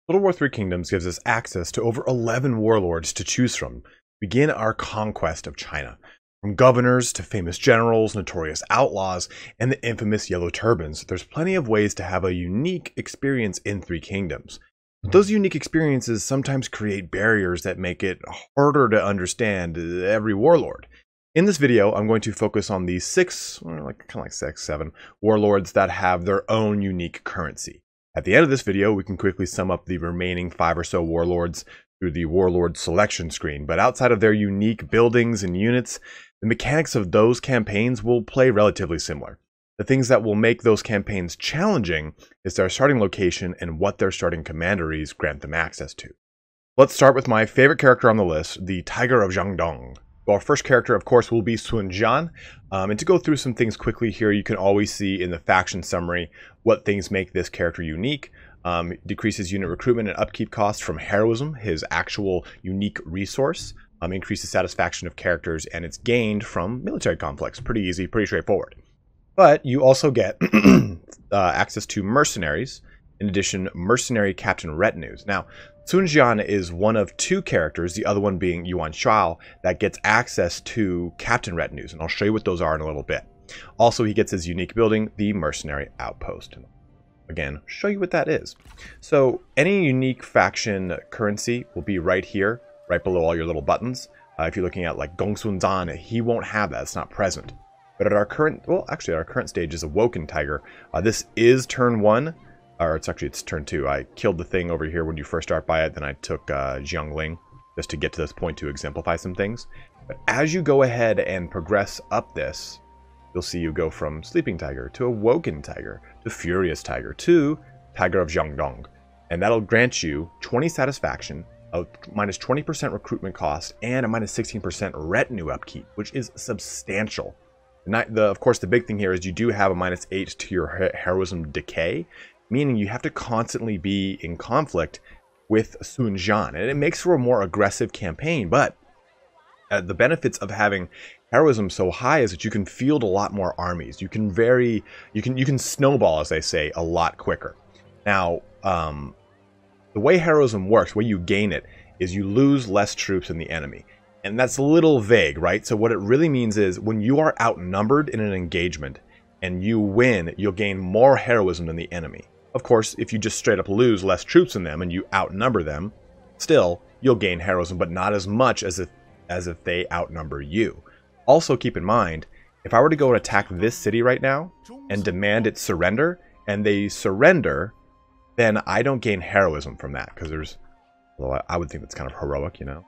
Total War III Kingdoms gives us access to over 11 warlords to choose from. Begin our conquest of China. From governors to famous generals, notorious outlaws, and the infamous Yellow Turbans, there's plenty of ways to have a unique experience in Three Kingdoms. But those unique experiences sometimes create barriers that make it harder to understand every warlord. In this video, I'm going to focus on these seven warlords that have their own unique currency. At the end of this video, we can quickly sum up the remaining 5 or so warlords through the warlord selection screen, but outside of their unique buildings and units, the mechanics of those campaigns will play relatively similar. The things that will make those campaigns challenging is their starting location and what their starting commanderies grant them access to. Let's start with my favorite character on the list, the Tiger of Jingzhong. Our first character, of course, will be Sun Jian. And to go through some things quickly here, you can always see in the faction summary what things make this character unique. Decreases unit recruitment and upkeep costs from heroism, his actual unique resource. Increases satisfaction of characters, and it's gained from military conflicts. Pretty easy, pretty straightforward. But you also get access to mercenaries. In addition, mercenary captain retinues. Now, Sun Jian is one of 2 characters, the other one being Yuan Shao, that gets access to captain retinues, and I'll show you what those are in a little bit. Also, he gets his unique building, the Mercenary Outpost. Again, show you what that is. So, any unique faction currency will be right here, right below all your little buttons. If you're looking at like Gongsun Zan, he won't have that, it's not present. But at our current, well, actually our current stage is Awoken Tiger. This is turn 1. Or it's turn 2. I killed the thing over here when you first start by it, then I took Jiangling just to get to this point to exemplify some things. But as you go ahead and progress up this, you'll see you go from Sleeping Tiger to Awoken Tiger to Furious Tiger to Tiger of Jiangdong. And that'll grant you 20 satisfaction, a minus 20% recruitment cost, and a minus 16% retinue upkeep, which is substantial. Of course, the big thing here is you do have a minus 8 to your heroism decay, meaning you have to constantly be in conflict with Sun Jian. And it makes for a more aggressive campaign, but the benefits of having heroism so high is that you can field a lot more armies. You can snowball, as they say, a lot quicker. Now, the way heroism works, the way you gain it, is you lose less troops than the enemy. And that's a little vague, right? So what it really means is when you are outnumbered in an engagement and you win, you'll gain more heroism than the enemy. Of course, if you just straight up lose less troops than them and you outnumber them, still, you'll gain heroism, but not as much as if they outnumber you. Also, keep in mind, if I were to go and attack this city right now and demand its surrender, and they surrender, then I don't gain heroism from that, because well, I would think that's kind of heroic, you know?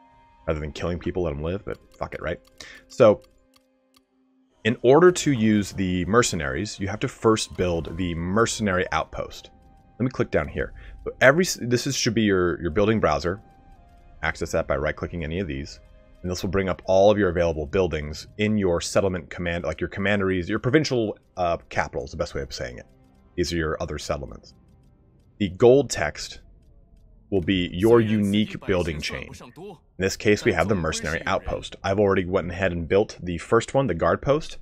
Rather than killing people, let them live, but fuck it, right? So, in order to use the mercenaries, you have to first build the Mercenary Outpost. Let me click down here. So should be your building browser. Access that by right-clicking any of these. And this will bring up all of your available buildings in your settlement command, like your commanderies, your provincial capitals, the best way of saying it. These are your other settlements. The gold text will be your unique building chain. In this case, we have the Mercenary Outpost. I've already went ahead and built the first one, the Guard Post,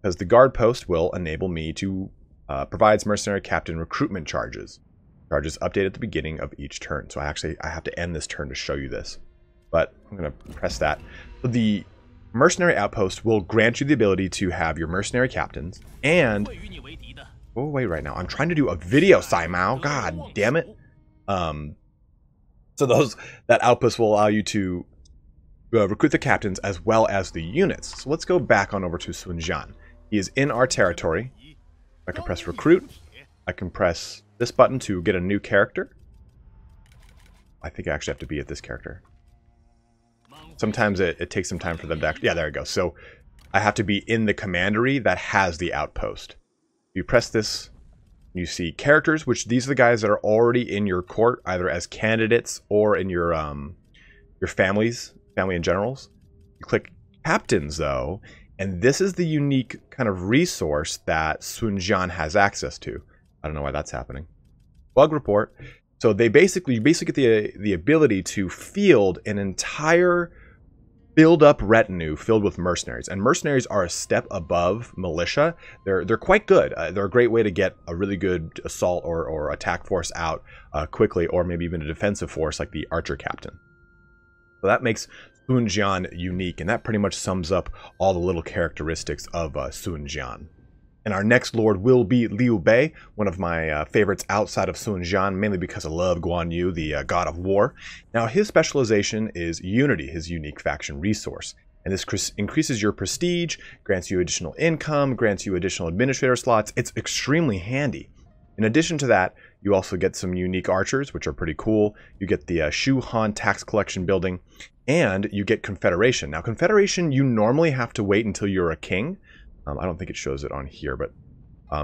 because the Guard Post will enable me to provides Mercenary Captain recruitment charges. Charges update at the beginning of each turn. So I have to end this turn to show you this. But I'm going to press that. So the Mercenary Outpost will grant you the ability to have your Mercenary Captains and... Oh, wait right now. I'm trying to do a video, Simao. God damn it. So that outpost will allow you to recruit the captains as well as the units. So let's go back on over to Sun Jian. He is in our territory. I can press recruit. I can press this button to get a new character. I think I actually have to be at this character. Sometimes it takes some time for them to actually... Yeah, there we go. So I have to be in the commandery that has the outpost. You press this... You see characters, which these are the guys that are already in your court, either as candidates or in your family and generals. You click captains, though, and this is the unique kind of resource that Sun Jian has access to. I don't know why that's happening. Bug report. So you basically get the ability to field an entire build up retinue filled with mercenaries, and mercenaries are a step above militia. They're quite good. They're a great way to get a really good assault or attack force out quickly, or maybe even a defensive force like the archer captain. So that makes Sun Jian unique, and that pretty much sums up all the little characteristics of Sun Jian. And our next lord will be Liu Bei, one of my favorites outside of Sun Jian, mainly because I love Guan Yu, the god of war. Now, his specialization is Unity, his unique faction resource. And this increases your prestige, grants you additional income, grants you additional administrator slots. It's extremely handy. In addition to that, you also get some unique archers, which are pretty cool. You get the Shu Han tax collection building, and you get Confederation. Now, Confederation, you normally have to wait until you're a king. I don't think it shows it on here, but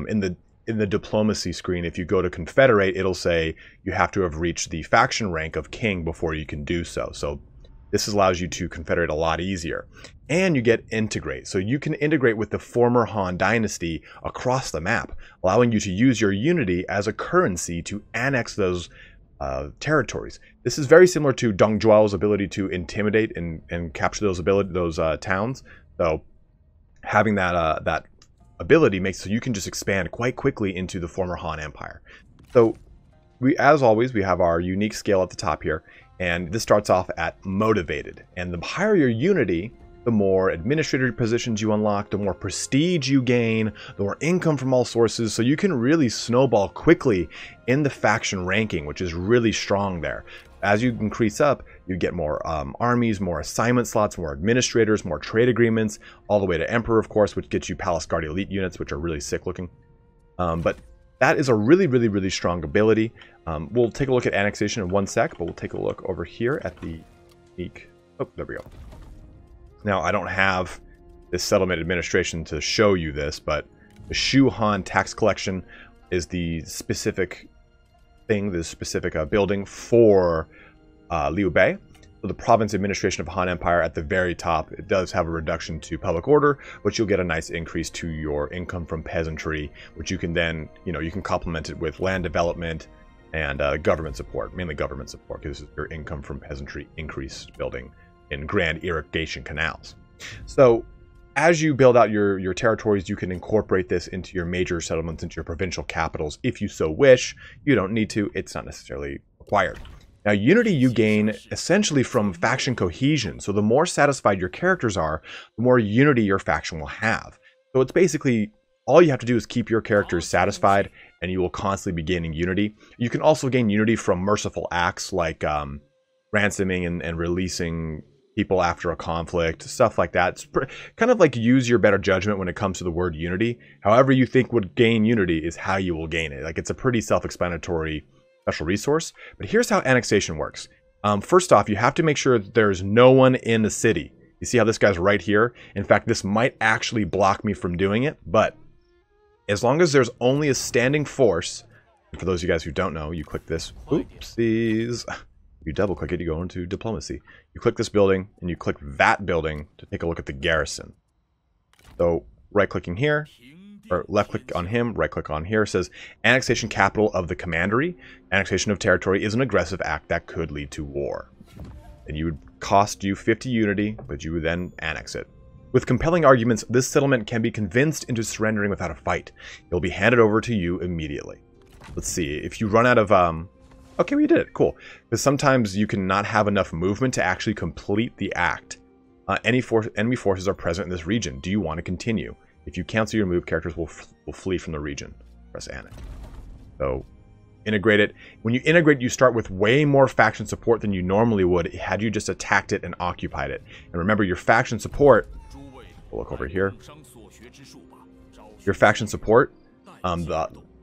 in the diplomacy screen, if you go to Confederate, it'll say you have to have reached the faction rank of king before you can do so. So this allows you to confederate a lot easier. And you get Integrate. So you can integrate with the former Han dynasty across the map, allowing you to use your unity as a currency to annex those territories. This is very similar to Dongju's ability to intimidate and capture those towns. So having that ability makes so you can just expand quite quickly into the former Han Empire. So as always, we have our unique scale at the top here, and this starts off at Motivated. And the higher your unity, the more administrative positions you unlock, the more prestige you gain, the more income from all sources, so you can really snowball quickly in the faction ranking, which is really strong there. As you increase up, you get more armies, more assignment slots, more administrators, more trade agreements, all the way to Emperor, of course, which gets you Palace Guard elite units, which are really sick looking. But that is a really strong ability. We'll take a look at Annexation in one sec, but we'll take a look over here at the unique... Oh, there we go. Now, I don't have this settlement administration to show you this, but the Shu Han tax collection is the specific thing, the specific building for Liu Bei. So the province administration of Han Empire at the very top, it does have a reduction to public order, but you'll get a nice increase to your income from peasantry, which you can then, you can complement it with land development and government support, mainly government support, because your income from peasantry increase building in grand irrigation canals. So as you build out your territories, you can incorporate this into your major settlements, into your provincial capitals, if you so wish. You don't need to. It's not necessarily required. Now, unity you gain essentially from faction cohesion. So the more satisfied your characters are, the more unity your faction will have. So it's basically, all you have to do is keep your characters satisfied, and you will constantly be gaining unity. You can also gain unity from merciful acts like ransoming and releasing people after a conflict, stuff like that. It's kind of like use your better judgment when it comes to the word unity. However you think would gain unity is how you will gain it. Like, it's a pretty self-explanatory special resource. But here's how Annexation works. First off, you have to make sure that there's no one in the city. You see how this guy's right here? In fact, this might actually block me from doing it, but as long as there's only a standing force, and for those of you guys who don't know, you click this, oopsies. You double click it, you go into Diplomacy. You click this building, and you click that building to take a look at the garrison. So right clicking here, or left click on him, right click on here, says Annexation Capital of the Commandery. Annexation of territory is an aggressive act that could lead to war. And you would cost you 50 unity, but you would then annex it. With compelling arguments, this settlement can be convinced into surrendering without a fight. It will be handed over to you immediately. Let's see, if you run out of okay, we did it. Cool. Because sometimes you can not have enough movement to actually complete the act. Enemy forces are present in this region. Do you want to continue? If you cancel your move, characters will flee from the region. Press Annex. So, integrate it. When you integrate, you start with way more faction support than you normally would had you just attacked it and occupied it. And remember, your faction support... We'll look over here. Your faction support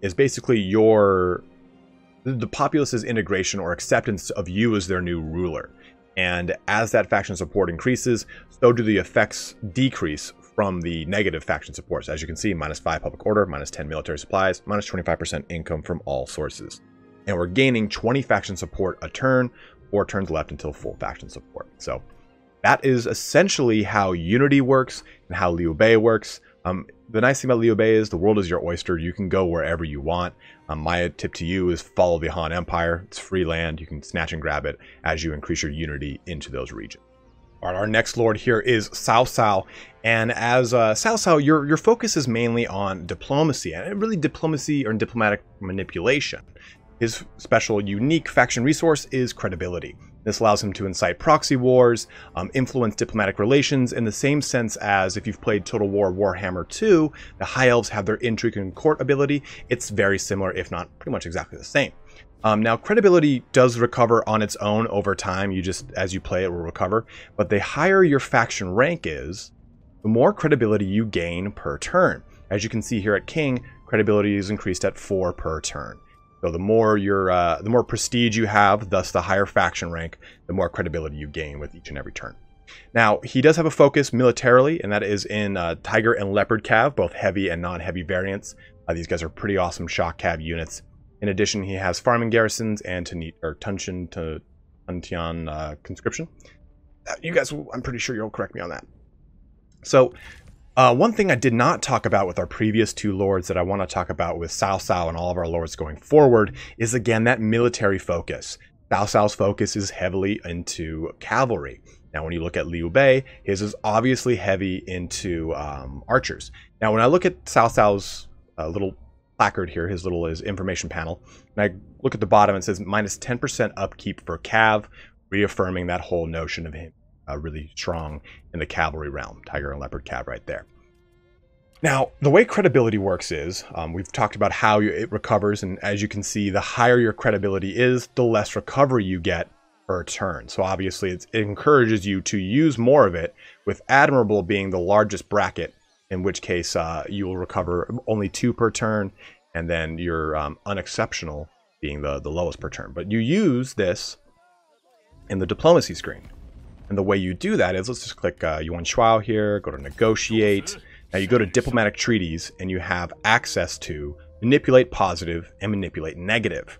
is basically the populace's integration or acceptance of you as their new ruler. And as that faction support increases, so do the effects decrease from the negative faction supports. As you can see, -5 public order, -10 military supplies, -25% income from all sources. And we're gaining 20 faction support a turn, 4 turns left until full faction support. So that is essentially how Unity works and how Liu Bei works. The nice thing about Liu Bei is the world is your oyster. You can go wherever you want. My tip to you is follow the Han Empire. It's free land. You can snatch and grab it as you increase your unity into those regions. Our next lord here is Cao Cao, and as Cao Cao, your focus is mainly on diplomacy, and really diplomacy or diplomatic manipulation. His special unique faction resource is credibility. This allows him to incite proxy wars, influence diplomatic relations in the same sense as if you've played Total War Warhammer 2, the High Elves have their intrigue and court ability. It's very similar, if not pretty much exactly the same. Now, credibility does recover on its own over time. You just, as you play, it will recover. But the higher your faction rank is, the more credibility you gain per turn. As you can see here at King, credibility is increased at 4 per turn. So the more prestige you have, thus the higher faction rank, the more credibility you gain with each and every turn. Now, he does have a focus militarily, and that is in Tiger and Leopard Cav, both heavy and non-heavy variants. These guys are pretty awesome shock cav units. In addition, he has farming garrisons and Tunisian Conscription. You guys, I'm pretty sure you'll correct me on that. So, one thing I did not talk about with our previous 2 lords that I want to talk about with Cao Cao and all of our lords going forward is, again, that military focus. Cao Cao's focus is heavily into cavalry. Now, when you look at Liu Bei, his is obviously heavy into archers. Now, when I look at Cao Cao's little placard here, his information panel, and I look at the bottom, it says minus 10% upkeep for cav, reaffirming that whole notion of him really strong in the cavalry realm. Tiger and Leopard Cav right there. Now, the way credibility works is, we've talked about how it recovers, and as you can see, the higher your credibility is, the less recovery you get per turn. So obviously, it encourages you to use more of it, with Admirable being the largest bracket, in which case you will recover only 2 per turn, and then your Unexceptional being the lowest per turn. But you use this in the diplomacy screen. And the way you do that is, let's just click Yuan Shuao here, go to Negotiate. Now you go to Diplomatic Treaties, and you have access to Manipulate Positive and Manipulate Negative.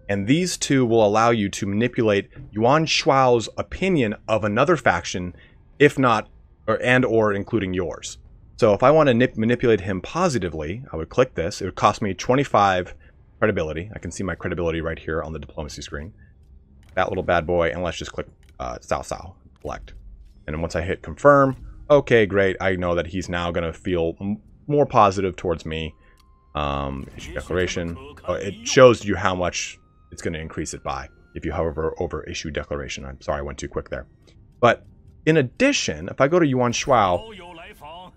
And these 2 will allow you to manipulate Yuan Shuao's opinion of another faction, if not, or including yours. So if I want to manipulate him positively, I would click this. It would cost me 25 credibility. I can see my credibility right here on the diplomacy screen. That little bad boy, and let's just click Cao Cao. Select. And then once I hit confirm, okay, great. I know that he's now going to feel more positive towards me. Issue declaration. It shows you how much it's going to increase it by if you hover over issue declaration. I'm sorry, I went too quick there. But in addition, if I go to Yuan Shuao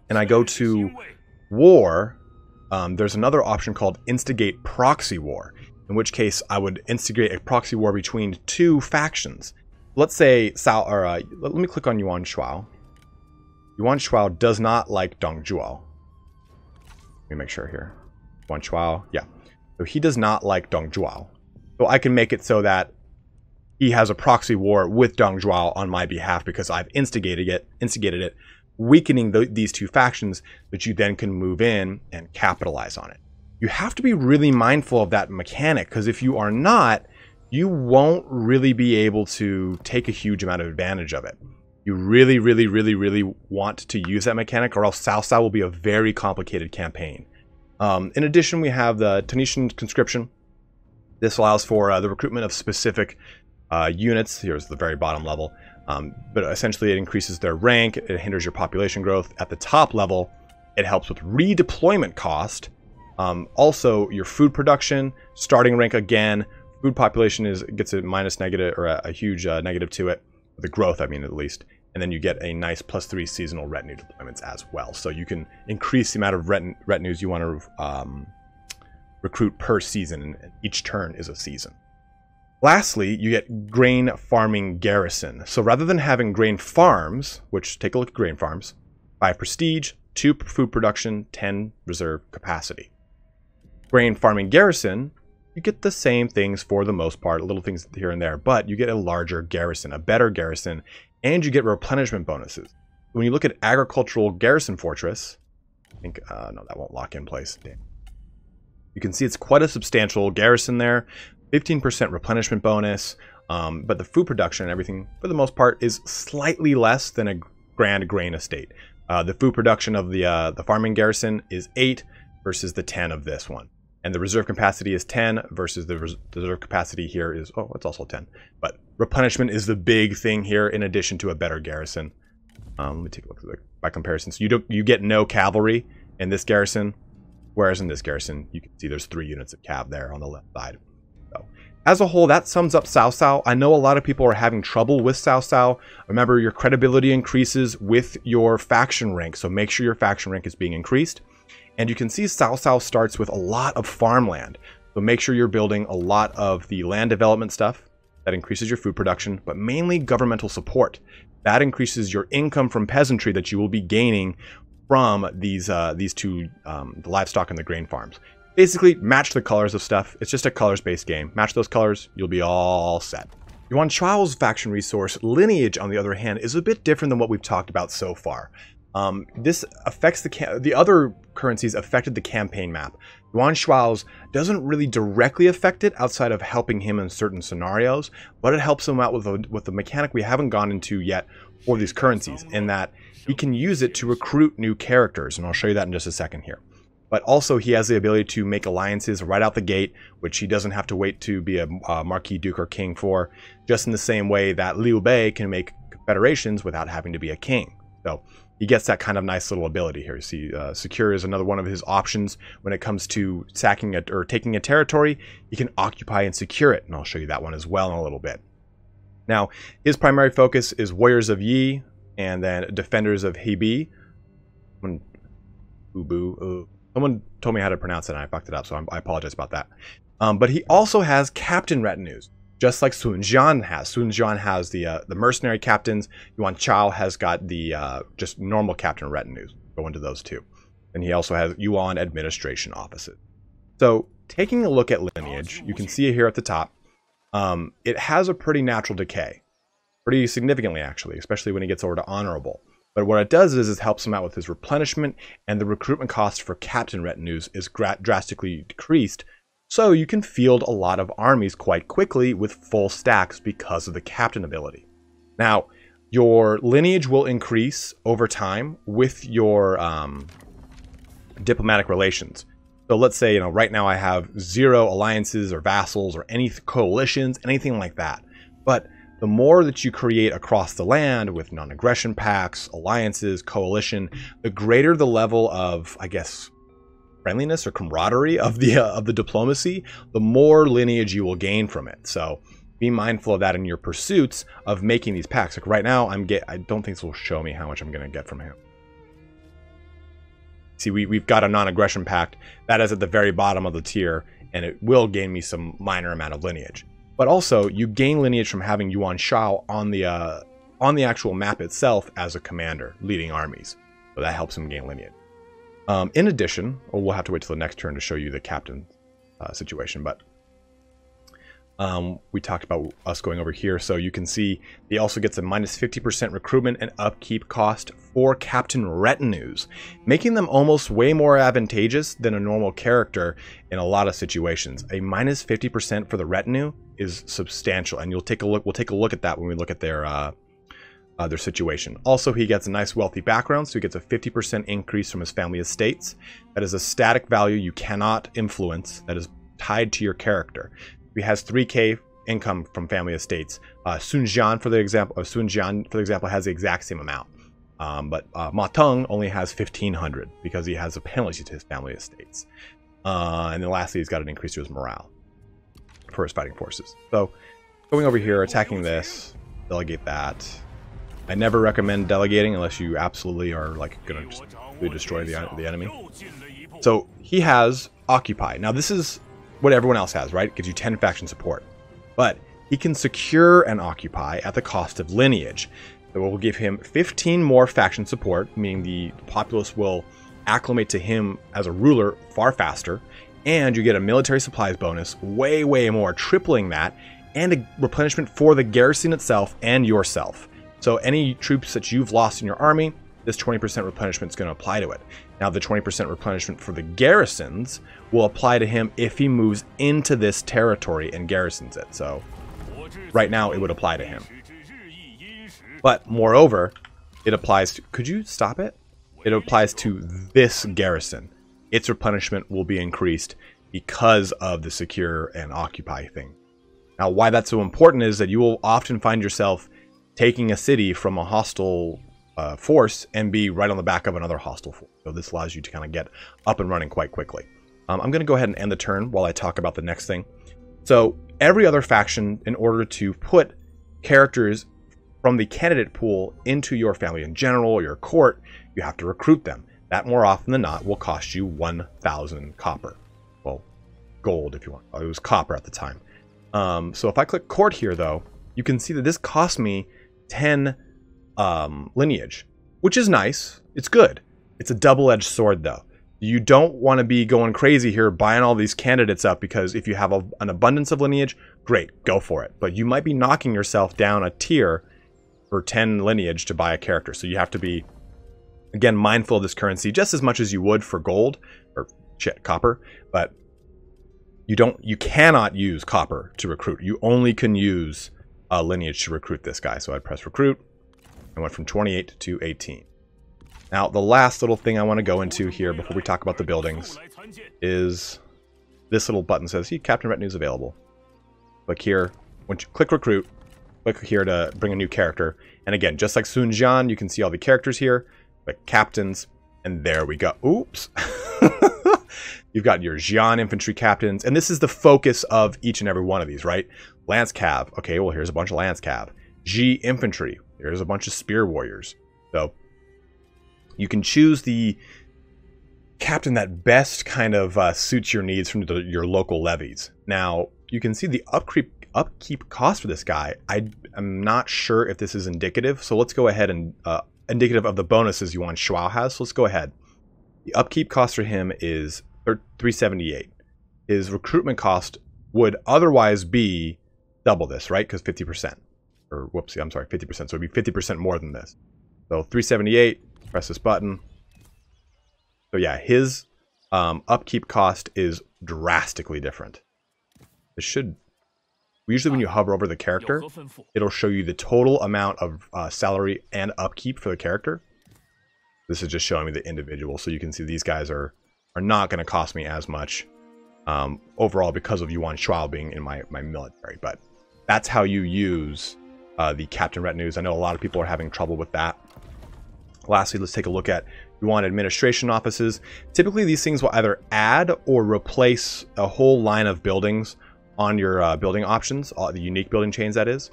and I go to war, there's another option called instigate proxy war, in which case I would instigate a proxy war between 2 factions. Let's say let me click on Yuan Shuao. Yuan Shuao does not like Dongju. Let me make sure here. Yuan Shuao, yeah. So he does not like Dongju. So I can make it so that he has a proxy war with Dongju on my behalf because I've instigated it, weakening these 2 factions that you then can move in and capitalize on it. You have to be really mindful of that mechanic, because if you are not, you won't really be able to take a huge amount of advantage of it. You really, really, really, really want to use that mechanic, or else Cao Cao will be a very complicated campaign. In addition, we have the Tunisian Conscription. This allows for the recruitment of specific units. Here's the very bottom level. But essentially, it increases their rank. It hinders your population growth. At the top level, it helps with redeployment cost. Also, your food production, starting rank again. Food population gets a minus negative, or a huge negative to it. The growth, I mean, at least. And then you get a nice +3 seasonal retinue deployments as well. So you can increase the amount of retinues you want to recruit per season, and each turn is a season. Lastly, you get grain farming garrison. So rather than having grain farms, which take a look at grain farms, 5 prestige, 2 food production, 10 reserve capacity. Grain farming garrison, you get the same things for the most part, little things here and there, but you get a larger garrison, a better garrison, and you get replenishment bonuses. When you look at agricultural garrison fortress, I think, no, that won't lock in place. Damn. You can see it's quite a substantial garrison there, 15% replenishment bonus, but the food production and everything, for the most part, is slightly less than a grand grain estate. The food production of the farming garrison is 8 versus the 10 of this one. And the reserve capacity is 10 versus the reserve capacity here is, oh, it's also 10. But replenishment is the big thing here in addition to a better garrison. Let me take a look at by comparison. So you get no cavalry in this garrison, whereas in this garrison, you can see there's 3 units of cav there on the left side. So as a whole, that sums up Cao Cao. I know a lot of people are having trouble with Cao Cao. Remember, your credibility increases with your faction rank, so make sure your faction rank is being increased. And you can see Cao Cao starts with a lot of farmland, so make sure you're building a lot of the land development stuff. That increases your food production, but mainly governmental support. That increases your income from peasantry that you will be gaining from these two, the livestock and the grain farms. Basically, match the colors of stuff. It's just a colors-based game. Match those colors, you'll be all set. Yuan Shao's faction resource, Lineage, on the other hand, is a bit different than what we've talked about so far. This affects the other currencies affected the campaign map. Yuan Shao's doesn't really directly affect it outside of helping him in certain scenarios, but it helps him out with the mechanic we haven't gone into yet for these currencies, in that he can use it to recruit new characters, and I'll show you that in just a second here. But also he has the ability to make alliances right out the gate, which he doesn't have to wait to be a Marquis, Duke, or King for, just in the same way that Liu Bei can make confederations without having to be a king. So he gets that kind of nice little ability here. You see, secure is another one of his options when it comes to sacking or taking a territory. He can occupy and secure it, and I'll show you that one as well in a little bit. Now, his primary focus is Warriors of Yi and then Defenders of Hebi. Someone told me how to pronounce it and I fucked it up, so I apologize about that. But he also has captain retinues, just like Sun Jian has. Sun Jian has the mercenary captains. Yuan Shao has got the just normal captain retinues. Go into those two. And he also has Yuan Administration offices. So taking a look at Lineage, you can see it here at the top. It has a pretty natural decay. Pretty significantly, actually, especially when he gets over to Honorable. But what it does is it helps him out with his replenishment, and the recruitment cost for captain retinues is drastically decreased. So you can field a lot of armies quite quickly with full stacks because of the captain ability. Now, your lineage will increase over time with your diplomatic relations. So let's say, right now I have 0 alliances or vassals or any coalitions, anything like that. But the more that you create across the land with non-aggression pacts, alliances, coalition, the greater the level of, I guess, friendliness or camaraderie of the diplomacy, the more lineage you will gain from it. So be mindful of that in your pursuits of making these packs. Like right now, I don't think this will show me how much I'm going to get from him. See, we've got a non-aggression pact that is at the very bottom of the tier, and it will gain me some minor amount of lineage. But also, you gain lineage from having Yuan Shao on the actual map itself as a commander, leading armies. So that helps him gain lineage. In addition, we'll have to wait till the next turn to show you the captain situation, but we talked about us going over here, so you can see he also gets a minus 50% recruitment and upkeep cost for captain retinues, making them almost way more advantageous than a normal character in a lot of situations. A minus 50% for the retinue is substantial, and we'll take a look at that when we look at their situation. Also, he gets a nice wealthy background, so he gets a 50% increase from his family estates. That is a static value you cannot influence, that is tied to your character. He has 3k income from family estates. Sun Jian, for example, has the exact same amount. But Ma Teng only has 1,500 because he has a penalty to his family estates. And then lastly, he's got an increase to his morale for his fighting forces. So going over here, attacking this, delegate that. I never recommend delegating unless you absolutely are like going to just really destroy the enemy. So he has Occupy. Now this is what everyone else has, right? It gives you 10 faction support. But he can secure and occupy at the cost of lineage. So it will give him 15 more faction support, meaning the populace will acclimate to him as a ruler far faster, and you get a military supplies bonus, way more, tripling that, and a replenishment for the garrison itself and yourself. So any troops that you've lost in your army, this 20% replenishment is going to apply to it. Now the 20% replenishment for the garrisons will apply to him if he moves into this territory and garrisons it. So right now it would apply to him. But moreover, it applies to, could you stop it? It applies to this garrison. Its replenishment will be increased because of the secure and occupy thing. Now, why that's so important is that you will often find yourself taking a city from a hostile force and be right on the back of another hostile force. So this allows you to kind of get up and running quite quickly. I'm going to go ahead and end the turn while I talk about the next thing. So every other faction, in order to put characters from the candidate pool into your family in general or your court, you have to recruit them. That more often than not will cost you 1,000 copper. Well, gold if you want. It was copper at the time. So if I click court here, though, you can see that this cost me 10 lineage, which is nice. It's good. It's a double-edged sword, though. You don't want to be going crazy here buying all these candidates up, because if you have an abundance of lineage, great, go for it. But you might be knocking yourself down a tier for 10 lineage to buy a character. So you have to be, again, mindful of this currency just as much as you would for gold or copper. But you cannot use copper to recruit. You only can use lineage to recruit this guy. So I'd press recruit and went from 28 to 18. Now, the last little thing I want to go into here before we talk about the buildings is this little button says, see, Captain Retinue is available. Click here. Once you click recruit, click here to bring a new character. And again, just like Sun Jian, you can see all the characters here, the captains, and there we go. Oops. You've got your Jian infantry captains, and this is the focus of each and every one of these, right? Lance Cav. Okay, well, here's a bunch of Lance Cav. G infantry. Here's a bunch of spear warriors. So you can choose the captain that best kind of suits your needs from your local levies. Now, you can see the upkeep cost for this guy. I'm not sure if this is indicative, so let's go ahead and indicative of the bonuses Yuan Shuao has. So let's go ahead. The upkeep cost for him is 378. His recruitment cost would otherwise be double this, right? Because 50%. Or whoopsie, I'm sorry, 50%. So it'd be 50% more than this. So 378. Press this button. So yeah, his upkeep cost is drastically different. It should... Usually when you hover over the character, it'll show you the total amount of salary and upkeep for the character. This is just showing me the individual, so you can see these guys are not going to cost me as much overall because of Yuan Shuao being in my military. But that's how you use the Captain Retinues. I know a lot of people are having trouble with that. Lastly, let's take a look at Yuan Administration offices. Typically, these things will either add or replace a whole line of buildings on your building options, the unique building chains, that is.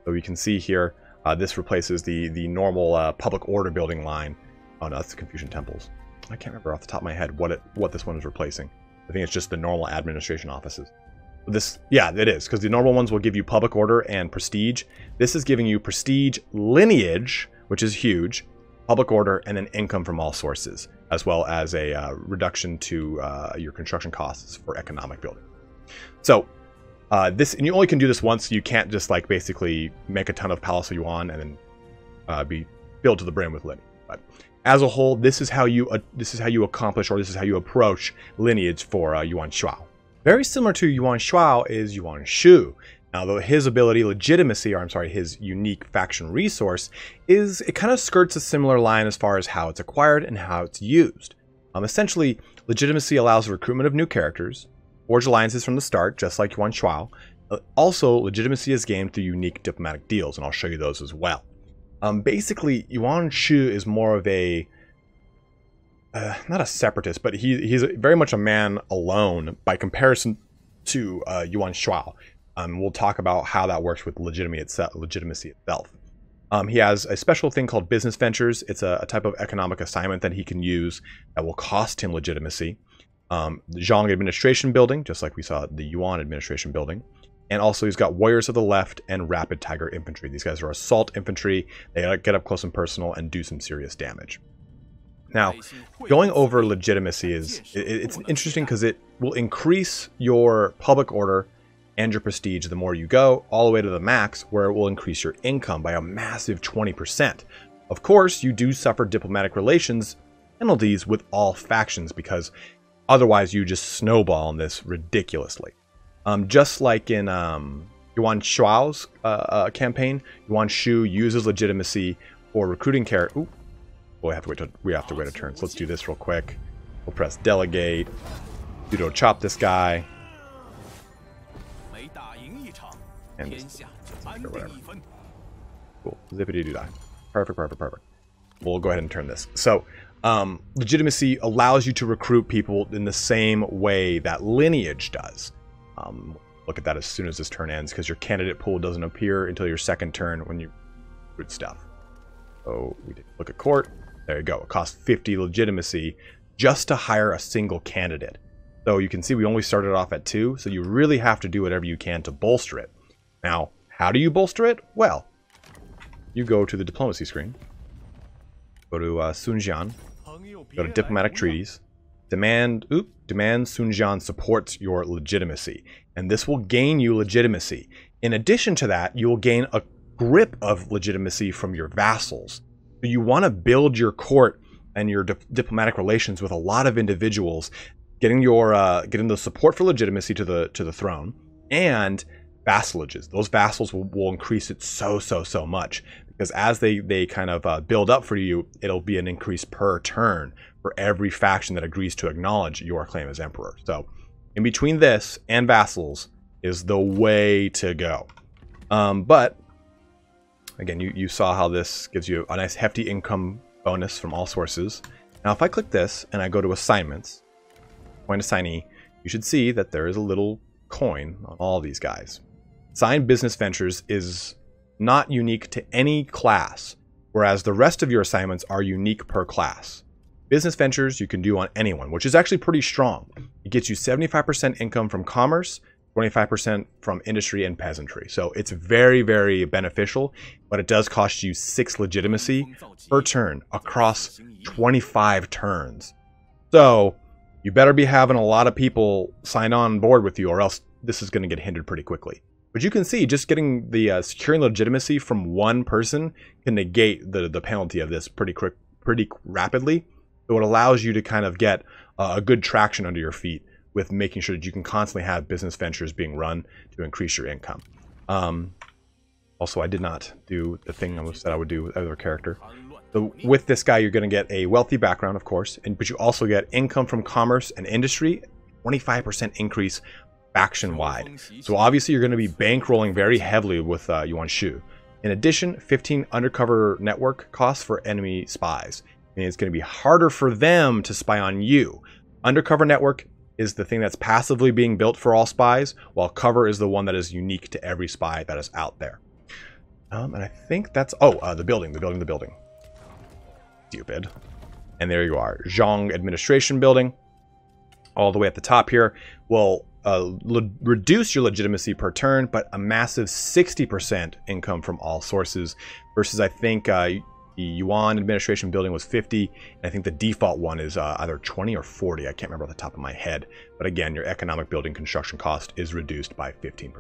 So you can see here, this replaces the normal public order building line. Oh no, that's the Confucian temples. I can't remember off the top of my head what this one is replacing. I think it's just the normal administration offices. This, yeah, it is, because the normal ones will give you public order and prestige. This is giving you prestige, lineage, which is huge, public order, and then income from all sources, as well as a reduction to your construction costs for economic building. So this, and you only can do this once. You can't just like basically make a ton of Palace of Yuan and then be filled to the brim with lineage. But as a whole, this is how you accomplish, or this is how you approach lineage for Yuan Shuao. Very similar to Yuan Shuao is Yuan Shu. Now, though his ability, Legitimacy, or I'm sorry, his unique faction resource, it kind of skirts a similar line as far as how it's acquired and how it's used. Essentially, Legitimacy allows the recruitment of new characters, forge alliances from the start, just like Yuan Shuao. Also, Legitimacy is gained through unique diplomatic deals, and I'll show you those as well. Basically, Yuan Shu is more of a, not a separatist, but he's very much a man alone by comparison to Yuan Shuao. We'll talk about how that works with Legitimacy itself. He has a special thing called business ventures. It's a type of economic assignment that he can use that will cost him legitimacy. The Zhang Administration building, just like we saw the Yuan Administration building. And also he's got Warriors of the Left and Rapid Tiger Infantry. These guys are assault infantry. They get up close and personal and do some serious damage. Now, going over legitimacy it's interesting because it will increase your public order and your prestige the more you go, all the way to the max, where it will increase your income by a massive 20%. Of course, you do suffer diplomatic relations penalties with all factions, because otherwise you just snowball on this ridiculously. Just like in Yuan Shuao's campaign, Yuan Shu uses legitimacy for recruiting characters. Ooh, we have to wait a turn. So let's do this real quick. We'll press delegate. Pseudo chop this guy. And just, or whatever. Cool. Zippity doo die. Perfect, perfect, perfect. We'll go ahead and turn this. So, legitimacy allows you to recruit people in the same way that Lineage does. Look at that as soon as this turn ends, because your candidate pool doesn't appear until your second turn when you recruit stuff. So we look at court. There you go. It costs 50 legitimacy just to hire a single candidate. So you can see we only started off at 2, so you really have to do whatever you can to bolster it. Now, how do you bolster it? Well, you go to the diplomacy screen. Go to Xinjiang. Go to diplomatic treaties. Demand Xinjiang supports your legitimacy. And this will gain you legitimacy. In addition to that, you will gain a grip of legitimacy from your vassals. So you want to build your court and your diplomatic relations with a lot of individuals, getting the support for legitimacy to the throne, and vassalages. Those vassals will increase it so much, because as they kind of build up for you, it'll be an increase per turn for every faction that agrees to acknowledge your claim as emperor. So in between this and vassals is the way to go. But again, you saw how this gives you a nice hefty income bonus from all sources. Now if I click this and I go to assignments, coin assignee, you should see that there is a little coin on all these guys. Assigned business ventures is not unique to any class, whereas the rest of your assignments are unique per class. Business ventures you can do on anyone, which is actually pretty strong. It gets you 75% income from commerce, 25% from industry and peasantry. So it's very, very beneficial, but it does cost you 6 legitimacy per turn across 25 turns. So you better be having a lot of people sign on board with you, or else this is going to get hindered pretty quickly. But you can see just getting the securing legitimacy from one person can negate the penalty of this pretty rapidly. So it allows you to kind of get a good traction under your feet with making sure that you can constantly have business ventures being run to increase your income. Also, I did not do the thing I said I would do with other character. So with this guy, you're going to get a wealthy background, of course, but you also get income from commerce and industry, 25% increase faction-wide. So obviously you're going to be bankrolling very heavily with Yuan Shu. In addition, 15 undercover network costs for enemy spies. And it's going to be harder for them to spy on you. Undercover network is the thing that's passively being built for all spies, while cover is the one that is unique to every spy that is out there. And I think that's... the building. Stupid. And there you are. Zhang Administration building. All the way at the top here will reduce your legitimacy per turn, but a massive 60% income from all sources, versus I think the Yuan Administration building was 50, and I think the default one is either 20 or 40. I can't remember off the top of my head. But again, your economic building construction cost is reduced by 15%.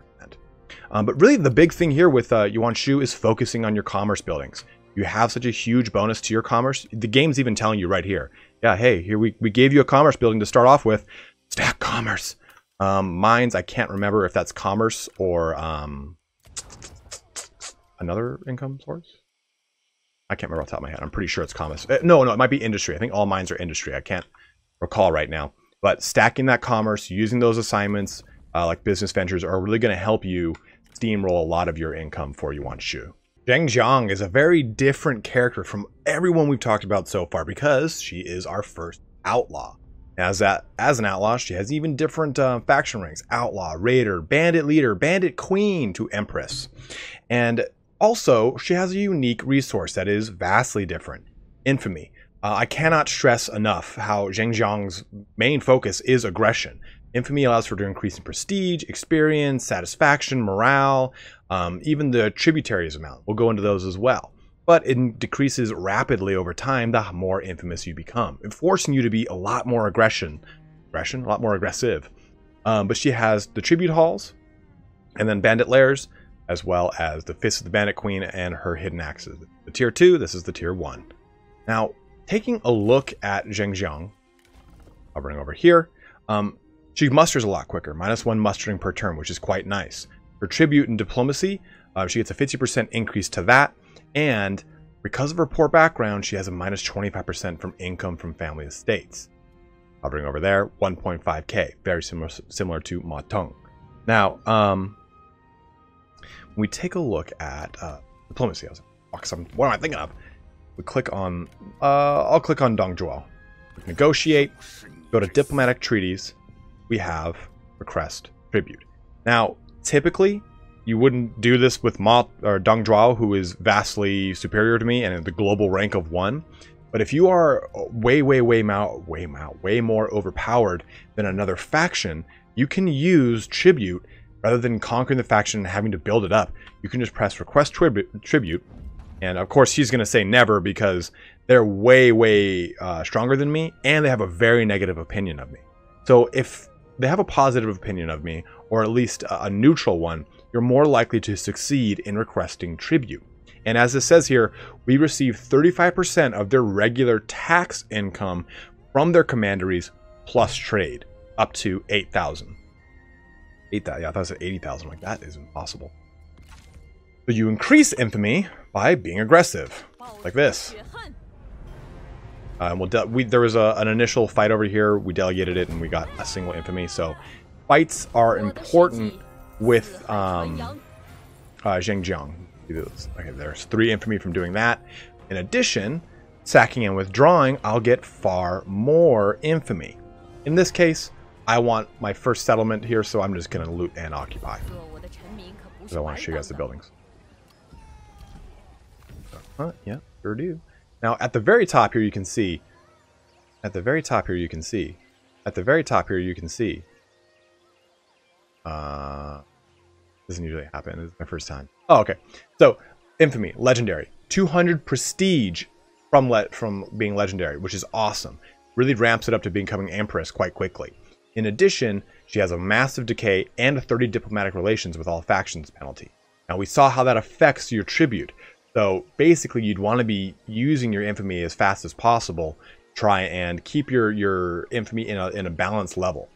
But really the big thing here with Yuan Shu is focusing on your commerce buildings. You have such a huge bonus to your commerce. The game's even telling you right here. Yeah, hey, here we gave you a commerce building to start off with. Stack commerce. Mines, I can't remember if that's commerce or another income source. I can't remember off the top of my head. I'm pretty sure it's commerce. No, it might be industry. I think all mines are industry. I can't recall right now. But stacking that commerce, using those assignments like business ventures are really going to help you steamroll a lot of your income for Yuan Shu. Jingzhong is a very different character from everyone we've talked about so far because she is our first outlaw. As an outlaw, she has even different faction ranks: outlaw, raider, bandit leader, bandit queen to empress. And also, she has a unique resource that is vastly different: infamy. I cannot stress enough how Jingzhong's main focus is aggression. Infamy allows for her to increase in prestige, experience, satisfaction, morale, even the tributaries amount. We'll go into those as well. But it decreases rapidly over time the more infamous you become, forcing you to be a lot more aggressive. But she has the tribute halls, and then bandit lairs, as well as the Fist of the Bandit Queen and her hidden axes. The tier 2, this is the tier 1. Now, taking a look at Jingzhong, hovering over here, she musters a lot quicker, -1 mustering per turn, which is quite nice. For tribute and diplomacy, she gets a 50% increase to that, and because of her poor background, she has a -25% from income from family estates. Hovering over there, 1.5k, very similar to Ma Teng. Now, when we take a look at diplomacy, what am I thinking of? We click on, I'll click on Dongju. Negotiate, go to diplomatic treaties. We have request tribute. Now, typically, you wouldn't do this with Dongju, who is vastly superior to me and the global rank of 1. But if you are way more overpowered than another faction, you can use tribute rather than conquering the faction and having to build it up. You can just press request tribute. And of course, he's going to say never because they're way stronger than me and they have a very negative opinion of me. So if they have a positive opinion of me, or at least a neutral one, you're more likely to succeed in requesting tribute. And as it says here, we receive 35% of their regular tax income from their commanderies plus trade, up to 8,000. 8,000, yeah, I thought I said 80,000. Like, that is impossible. So you increase infamy by being aggressive, like this. There was an initial fight over here. We delegated it and we got a single infamy. So fights are important with Jingzhong. Okay, there's 3 infamy from doing that. In addition, sacking and withdrawing, I'll get far more infamy. In this case, I want my first settlement here, so I'm just going to loot and occupy. Because I want to show you guys the buildings. Yeah, sure do. Now, at the very top here, you can see. Doesn't usually happen. This is my first time. Oh, okay. So, Infamy Legendary, 200 prestige from being legendary, which is awesome. Really ramps it up to becoming Empress quite quickly. In addition, she has a massive decay and a 30 diplomatic relations with all factions penalty. Now, we saw how that affects your tribute. So basically, you'd want to be using your infamy as fast as possible. Try and keep your infamy in a balanced level.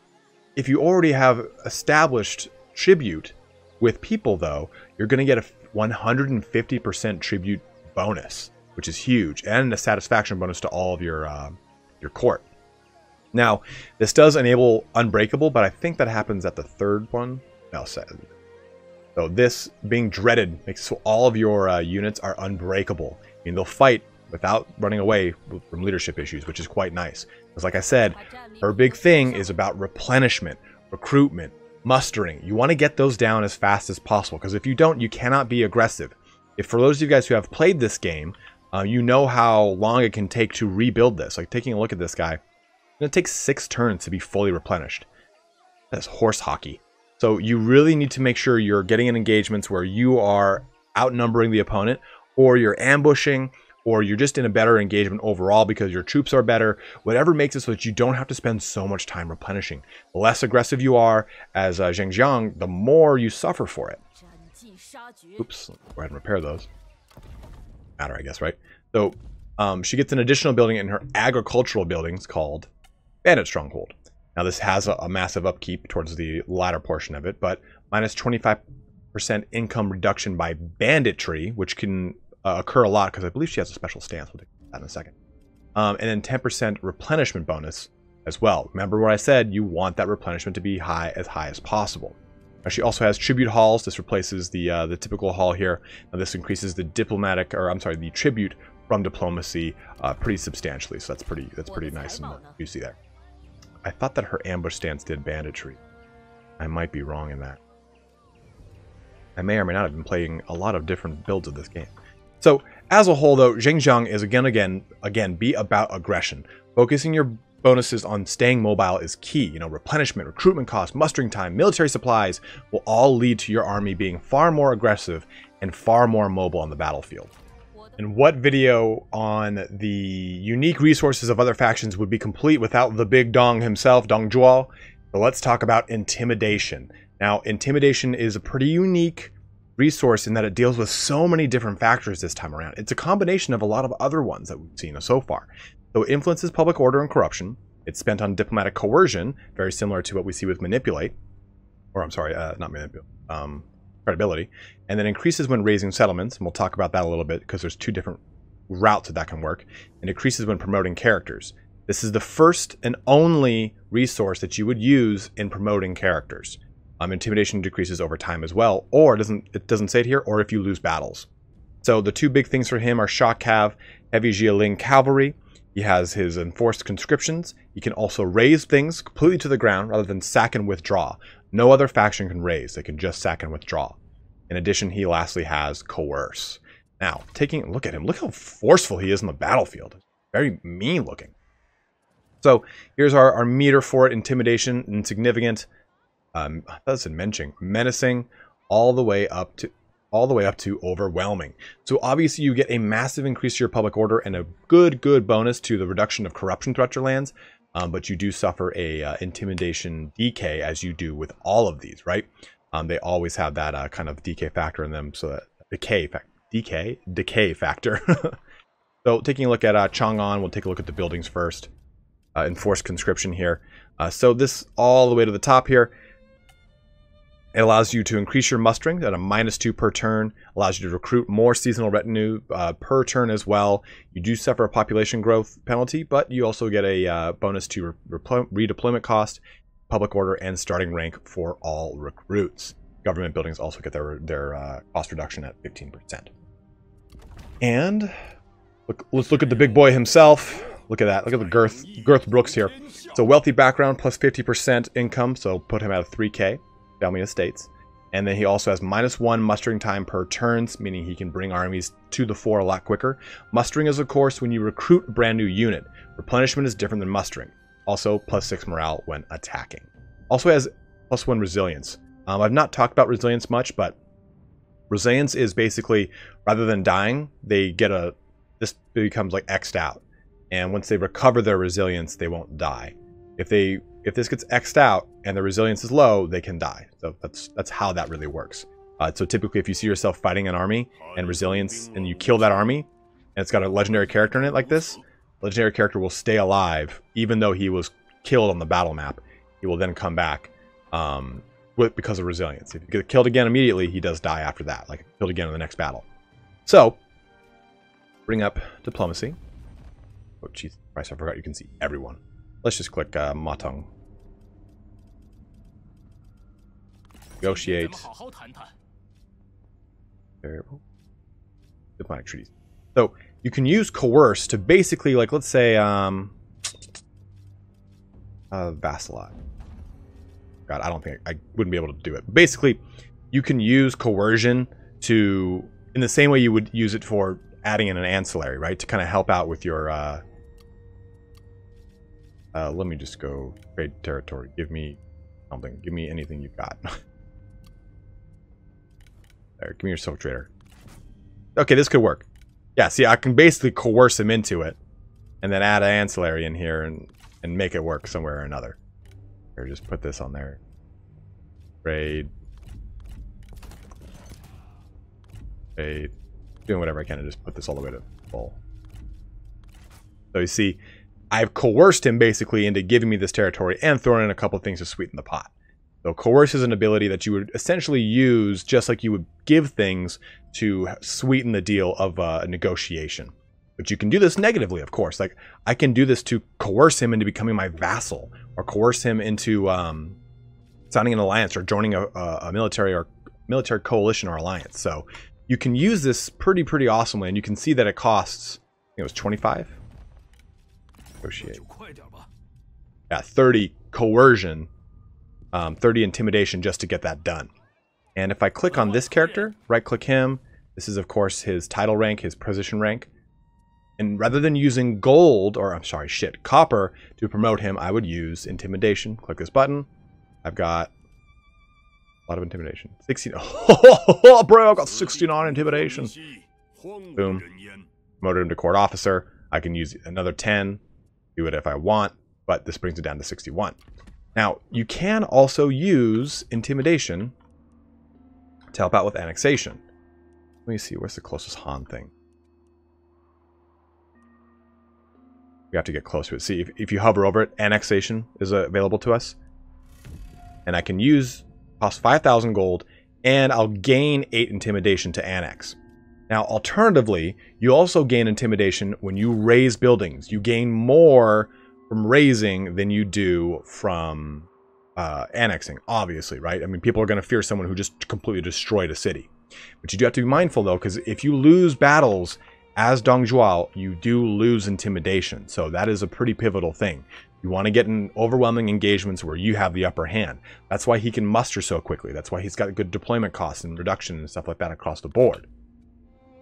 If you already have established tribute with people, though, you're going to get a 150% tribute bonus, which is huge, and a satisfaction bonus to all of your court. Now, this does enable Unbreakable, but I think that happens at the 3rd one. No, so this being dreaded makes so all of your units are unbreakable. I mean, they'll fight without running away from leadership issues, which is quite nice. Because like I said, her big thing is about replenishment, recruitment, mustering. You want to get those down as fast as possible, because if you don't, you cannot be aggressive. If for those of you guys who have played this game, you know how long it can take to rebuild this. Like taking a look at this guy, it takes 6 turns to be fully replenished. That's horse hockey. So you really need to make sure you're getting in engagements where you are outnumbering the opponent, or you're ambushing, or you're just in a better engagement overall because your troops are better. Whatever makes it so that you don't have to spend so much time replenishing. The less aggressive you are as Jingzhong, the more you suffer for it. Oops, go ahead and repair those. Matter, I guess, right? So she gets an additional building in her agricultural buildings called Bandit Stronghold. Now this has a massive upkeep towards the latter portion of it, but minus 25% income reduction by banditry, which can occur a lot because I believe she has a special stance. We'll take that in a second. And then 10% replenishment bonus as well. Remember what I said, you want that replenishment to be as high as possible. Now, she also has tribute halls. This replaces the typical hall here. Now this increases the the tribute from diplomacy pretty substantially. So that's pretty nice and juicy there. I thought that her ambush stance did banditry. I might be wrong in that. I may or may not have been playing a lot of different builds of this game. So as a whole, though, Jingzhong is again be about aggression. Focusing your bonuses on staying mobile is key. You know, replenishment, recruitment costs, mustering time, military supplies will all lead to your army being far more aggressive and far more mobile on the battlefield. And what video on the unique resources of other factions would be complete without the big Dong himself, Dongju? So let's talk about Intimidation. Now, Intimidation is a pretty unique resource in that it deals with so many different factors this time around. It's a combination of a lot of other ones that we've seen so far. So it influences public order and corruption. It's spent on diplomatic coercion, very similar to what we see with Manipulate. Or I'm sorry, not Manipulate. Credibility, and then increases when raising settlements, and we'll talk about that a little bit because there's 2 different routes that can work, and decreases when promoting characters. This is the first and only resource that you would use in promoting characters. Intimidation decreases over time as well, or it doesn't say it here, or if you lose battles. So the two big things for him are Shock Cav, Heavy Jialing Cavalry. He has his Enforced Conscriptions. He can also raise things completely to the ground rather than sack and withdraw. No other faction can raise, they can just sack and withdraw. In addition, he lastly has Coerce. Now, taking a look at him, look how forceful he is in the battlefield. Very mean looking. So here's our meter for it: Intimidation, Insignificant, that's menacing, all the way up to overwhelming. So obviously you get a massive increase to your public order and a good bonus to the reduction of corruption throughout your lands. But you do suffer a intimidation decay, as you do with all of these, right? They always have that kind of decay factor in them, so that decay factor. So taking a look at Chang'an, we'll take a look at the buildings first. Enforced Conscription here. So this all the way to the top here. It allows you to increase your mustering at a -2 per turn. Allows you to recruit more seasonal retinue per turn as well. You do suffer a population growth penalty, but you also get a bonus to redeployment cost, public order, and starting rank for all recruits. Government buildings also get their cost reduction at 15%. And let's look at the big boy himself. Look at that. Look at the Girth Brooks here. So wealthy background plus 50% income. So put him at a 3K. Family estates. And then he also has -1 mustering time per turns, meaning he can bring armies to the fore a lot quicker. Mustering is, of course, when you recruit a brand new unit. Replenishment is different than mustering. Also, +6 morale when attacking. Also has +1 resilience. I've not talked about resilience much, but resilience is basically, rather than dying, they get this becomes like X'd out. And once they recover their resilience, they won't die. If this gets X'd out and the resilience is low, they can die. So that's how that really works. So typically, if you see yourself fighting an army and resilience, and you kill that army, and it's got a legendary character in it like this, legendary character will stay alive even though he was killed on the battle map. He will then come back because of resilience. If you get killed again immediately, he does die after that, like killed again in the next battle. So bring up diplomacy. Oh, jeez, Christ, I forgot you can see everyone. Let's just click Matong. Negotiate. Diplomatic treaties. So you can use Coerce to basically, like, let's say, Vassalize. God, I wouldn't be able to do it. Basically, you can use coercion to, in the same way you would use it for adding in an ancillary, right? To kind of help out with your, let me just go trade territory. Give me something. Give me anything you've got. There, give me your silk trader. Okay, this could work. Yeah, see, I can basically coerce him into it, and then add an ancillary in here and make it work somewhere or another. Here, just put this on there. Trade. Trade. Doing whatever I can to just put this all the way to full. So you see, I've coerced him basically into giving me this territory and throwing in a couple of things to sweeten the pot. So coerce is an ability that you would essentially use just like you would give things to sweeten the deal of a negotiation. But you can do this negatively, of course. Like, I can do this to coerce him into becoming my vassal, or coerce him into signing an alliance or joining a military coalition or alliance. So you can use this pretty awesomely, and you can see that it costs, I think it was 25? Negotiate. Yeah, 30 coercion, 30 intimidation just to get that done. And if I click on this character, right click him, this is of course his title rank, his position rank. And rather than using gold, or I'm sorry, copper to promote him, I would use intimidation. Click this button. I've got a lot of intimidation. 16. Oh, bro, I got 69 intimidation. Boom. Promoted him to court officer. I can use another 10. Do it if I want, but this brings it down to 61. Now, you can also use intimidation to help out with annexation. Let me see, where's the closest Han thing? We have to get close to it. See, if you hover over it, annexation is available to us. And I can use, cost 5,000 gold, and I'll gain 8 intimidation to annex. Now, alternatively, you also gain intimidation when you raise buildings. You gain more from raising than you do from annexing, obviously, right? I mean, people are going to fear someone who just completely destroyed a city. But you do have to be mindful, though, because if you lose battles as Dongju, you do lose intimidation. So that is a pretty pivotal thing. You want to get in overwhelming engagements where you have the upper hand. That's why he can muster so quickly. That's why he's got good deployment costs and reduction and stuff like that across the board.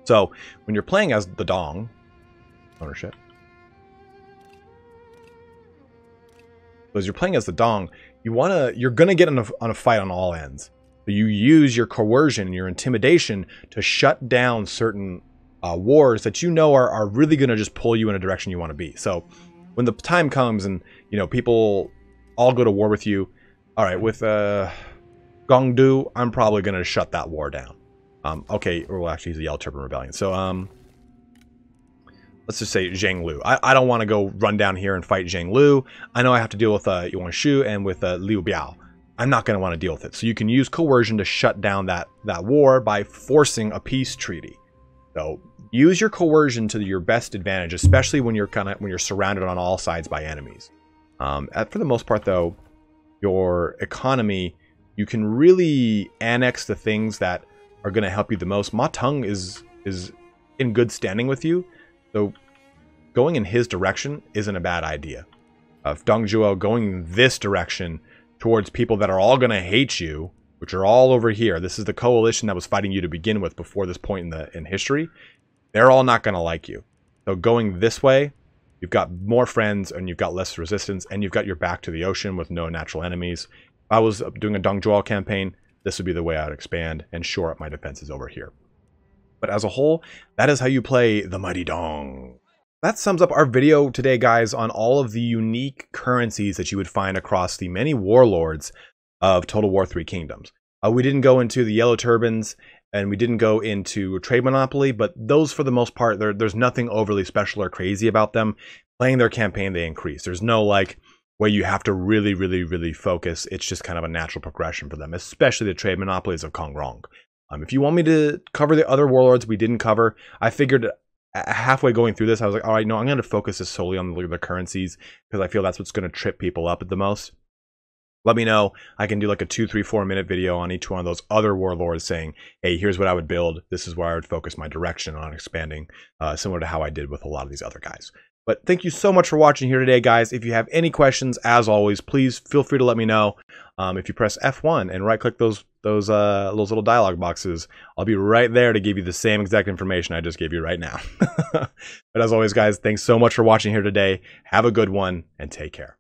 So when you're playing as the Dong, ownership. So as you're playing as the Dong, you're gonna get on a fight on all ends. So you use your coercion, your intimidation to shut down certain wars that you know are really gonna just pull you in a direction you want to be. So when the time comes and people all go to war with you, all right, with Dongju, I'm probably gonna shut that war down. Okay, or well, actually, he's a Yellow Turban Rebellion. So let's just say Zhang Lu. I don't want to go run down here and fight Zhang Lu. I know I have to deal with Yuan Shu and with Liu Biao. I'm not going to want to deal with it. So you can use coercion to shut down that war by forcing a peace treaty. So use your coercion to your best advantage, especially when you're surrounded on all sides by enemies. For the most part, though, your economy, you can really annex the things that are going to help you the most. Ma Teng is in good standing with you. So going in his direction isn't a bad idea. If Dongju going this direction towards people that are all going to hate you, which are all over here. This is the coalition that was fighting you to begin with before this point in history. They're all not going to like you. So going this way, you've got more friends and you've got less resistance and you've got your back to the ocean with no natural enemies. If I was doing a Dongju campaign, this would be the way I'd expand and shore up my defenses over here. But as a whole, that is how you play the Mighty Dong. That sums up our video today, guys, on all of the unique currencies that you would find across the many warlords of Total War 3 Kingdoms. We didn't go into the Yellow Turbans, and we didn't go into Trade Monopoly, but those, for the most part, there's nothing overly special or crazy about them. Playing their campaign, they increase. There's no, like, where you have to really, really, really focus. It's just kind of a natural progression for them, especially the Trade Monopolies of Kongrong. If you want me to cover the other warlords we didn't cover, I figured halfway going through this, I was like, all right, no, I'm going to focus this solely on the currencies because I feel that's what's going to trip people up the most. Let me know. I can do like a 2, 3, 4 minute video on each one of those other warlords saying, hey, here's what I would build. This is where I would focus my direction on expanding, similar to how I did with a lot of these other guys. But thank you so much for watching here today, guys. If you have any questions, as always, please feel free to let me know. If you press F1 and right-click those little dialog boxes, I'll be right there to give you the same exact information I just gave you right now. But as always, guys, thanks so much for watching here today. Have a good one, and take care.